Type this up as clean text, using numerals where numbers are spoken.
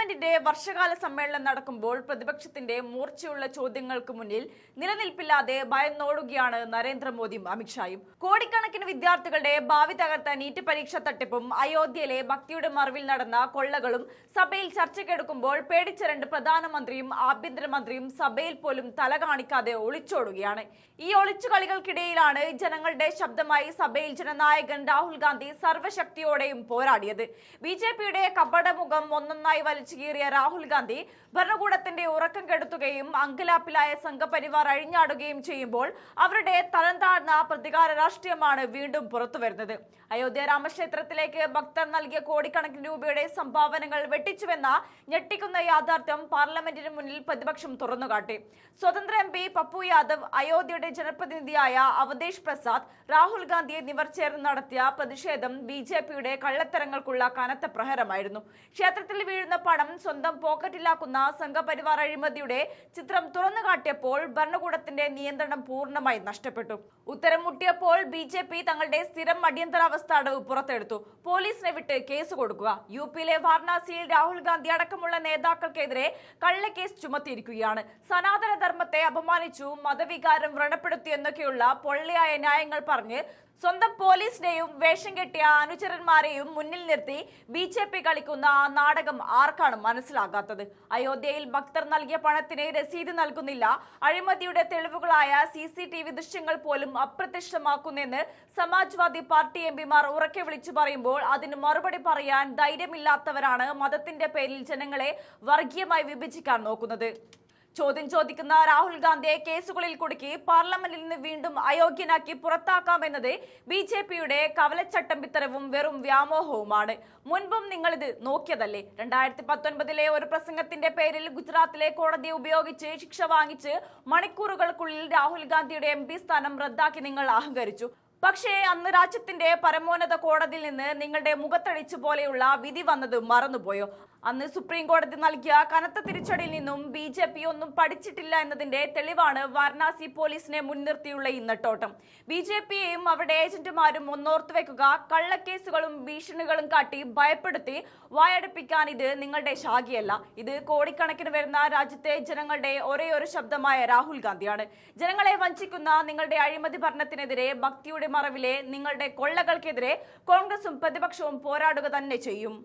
പാർലമെന്റിന്റെ വർഷകാല സമ്മേളനം നടക്കുമ്പോൾ പ്രതിപക്ഷത്തിന്റെ മൂർച്ചയുള്ള ചോദ്യങ്ങൾക്ക് മുന്നിൽ നിലനിൽപ്പില്ലാതെ ഭയന്നോടുകയാണ് നരേന്ദ്രമോദിയും അമിത്ഷായും. കോടിക്കണക്കിന് വിദ്യാർത്ഥികളുടെ ഭാവി തകർത്ത നീറ്റ് പരീക്ഷ തട്ടിപ്പും അയോധ്യയിലെ ഭക്തിയുടെ മറവിൽ നടന്ന കൊള്ളകളും സഭയിൽ ചർച്ചയ്ക്കെടുക്കുമ്പോൾ പേടിച്ച രണ്ട് പ്രധാനമന്ത്രിയും ആഭ്യന്തരമന്ത്രിയും സഭയിൽ പോലും തല കാണിക്കാതെ ഒളിച്ചോടുകയാണ്. ഈ ഒളിച്ചുകളികൾക്കിടയിലാണ് ജനങ്ങളുടെ ശബ്ദമായി സഭയിൽ ജനനായകൻ രാഹുൽ ഗാന്ധി സർവശക്തിയോടെയും പോരാടിയത്. ബിജെപിയുടെ കപടമുഖം ഒന്നൊന്നായി വലിച്ചു കീറിയ രാഹുൽ ഗാന്ധി ഭരണകൂടത്തിന്റെ ഉറക്കം കെടുത്തുകയും അങ്കലാപ്പിലായ സംഘപരിവാർ അഴിഞ്ഞാടുകയും ചെയ്യുമ്പോൾ അവരുടെ തരം താഴ്ന്ന പ്രതികാര രാഷ്ട്രീയമാണ് വീണ്ടും പുറത്തുവരുന്നത്. അയോധ്യ രാമക്ഷേത്രത്തിലേക്ക് ഭക്തർ നൽകിയ കോടിക്കണക്കിന് രൂപയുടെ സംഭാവനകൾ വെട്ടിച്ചുവെന്ന ഞെട്ടിക്കുന്ന യാഥാർത്ഥ്യം പാർലമെന്റിന് മുന്നിൽ പ്രതിപക്ഷം തുറന്നുകാട്ടി. സ്വതന്ത്ര MP പപ്പു യാദവ്, അയോധ്യയുടെ ജനപ്രതിനിധിയായ അവധേഷ് പ്രസാദ്, രാഹുൽ ഗാന്ധി എന്നിവർ ചേർന്ന് നടത്തിയ പ്രതിഷേധം ബിജെപിയുടെ കള്ളത്തരങ്ങൾക്കുള്ള കനത്ത പ്രഹരമായിരുന്നു. ക്ഷേത്രത്തിൽ വീഴുന്ന പണം സ്വന്തം പോക്കറ്റിലാക്കുന്ന സംഘപരിവാർ അഴിമതിയുടെ ചിത്രം തുറന്നുകാട്ടിയപ്പോൾ ഭരണകൂടത്തിന്റെ നിയന്ത്രണം പൂർണ്ണമായി നഷ്ടപ്പെട്ടു. ഉത്തരം മുട്ടിയപ്പോൾ ബിജെപി തങ്ങളുടെ സ്ഥിരം അടിയന്തരാവസ്ഥ അടവ് പുറത്തെടുത്തു. പോലീസിനെ വിട്ട് കേസ് കൊടുക്കുക. UP-യിലെ വാരണാസിയിൽ രാഹുൽ ഗാന്ധി അടക്കമുള്ള നേതാക്കൾക്കെതിരെ കള്ളക്കേസ് ചുമത്തിയിരിക്കുകയാണ്. സനാതന ധർമ്മത്തെ അപമാനിച്ചു, മതവികാരം വ്രണപ്പെടുത്തി എന്നൊക്കെയുള്ള പൊള്ളയായ ന്യായങ്ങൾ പറഞ്ഞ് സ്വന്തം പോലീസിനെയും വേഷം കെട്ടിയ അനുചരന്മാരെയും മുന്നിൽ നിർത്തി ബിജെപി കളിക്കുന്ന ആ നാടകം ആർക്കാണ് മനസ്സിലാകാത്തത്? അയോധ്യയിൽ ഭക്തർ നൽകിയ പണത്തിന് രസീത് നൽകുന്നില്ല, അഴിമതിയുടെ തെളിവുകളായ CCTV ദൃശ്യങ്ങൾ പോലും അപ്രത്യക്ഷമാക്കുന്നെന്ന് സമാജ്വാദി പാർട്ടി MPമാർ ഉറക്കെ വിളിച്ചു പറയുമ്പോൾ അതിന് മറുപടി പറയാൻ ധൈര്യമില്ലാത്തവരാണ് മതത്തിന്റെ പേരിൽ ജനങ്ങളെ വർഗീയമായി വിഭജിക്കാൻ നോക്കുന്നത്. ചോദ്യം ചോദിക്കുന്ന രാഹുൽ ഗാന്ധിയെ കേസുകളിൽ കുടുക്കി പാർലമെന്റിൽ നിന്ന് വീണ്ടും അയോഗ്യനാക്കി പുറത്താക്കാമെന്നത് ബിജെപിയുടെ കവലച്ചട്ടമ്പിത്തരവും വെറും വ്യാമോഹവുമാണ്. മുൻപും നിങ്ങൾ ഇത് നോക്കിയതല്ലേ? 2019-ലെ ഒരു പ്രസംഗത്തിന്റെ പേരിൽ ഗുജറാത്തിലെ കോടതിയെ ഉപയോഗിച്ച് ശിക്ഷ വാങ്ങിച്ച് മണിക്കൂറുകൾക്കുള്ളിൽ രാഹുൽ ഗാന്ധിയുടെ MP സ്ഥാനം റദ്ദാക്കി നിങ്ങൾ അഹങ്കരിച്ചു. പക്ഷേ അന്ന് രാജ്യത്തിന്റെ പരമോന്നത കോടതിയിൽ നിന്ന് നിങ്ങളുടെ മുഖത്തടിച്ചു പോലെയുള്ള വിധി വന്നത് മറന്നുപോയോ? അന്ന് സുപ്രീം കോടതി നൽകിയ കനത്ത തിരിച്ചടിയിൽ നിന്നും ബിജെപി ഒന്നും പഠിച്ചിട്ടില്ല എന്നതിന്റെ തെളിവാണ് വാരണാസി പോലീസിനെ മുൻനിർത്തിയുള്ള ഈ നെട്ടോട്ടം. ബിജെപിയെയും അവരുടെ ഏജന്റുമാരും ഒന്നോർത്തു വെക്കുക, കള്ളക്കേസുകളും ഭീഷണികളും കാട്ടി ഭയപ്പെടുത്തി വായടുപ്പിക്കാൻ ഇത് നിങ്ങളുടെ ശാഖയല്ല. ഇത് കോടിക്കണക്കിന് വരുന്ന രാജ്യത്തെ ജനങ്ങളുടെ ഒരേയൊരു ശബ്ദമായ രാഹുൽ ഗാന്ധിയാണ്. ജനങ്ങളെ വഞ്ചിക്കുന്ന നിങ്ങളുടെ അഴിമതി ഭരണത്തിനെതിരെ, ഭക്തിയുടെ മറവിലെ നിങ്ങളുടെ കൊള്ളകൾക്കെതിരെ കോൺഗ്രസും പ്രതിപക്ഷവും പോരാടുക തന്നെ ചെയ്യും.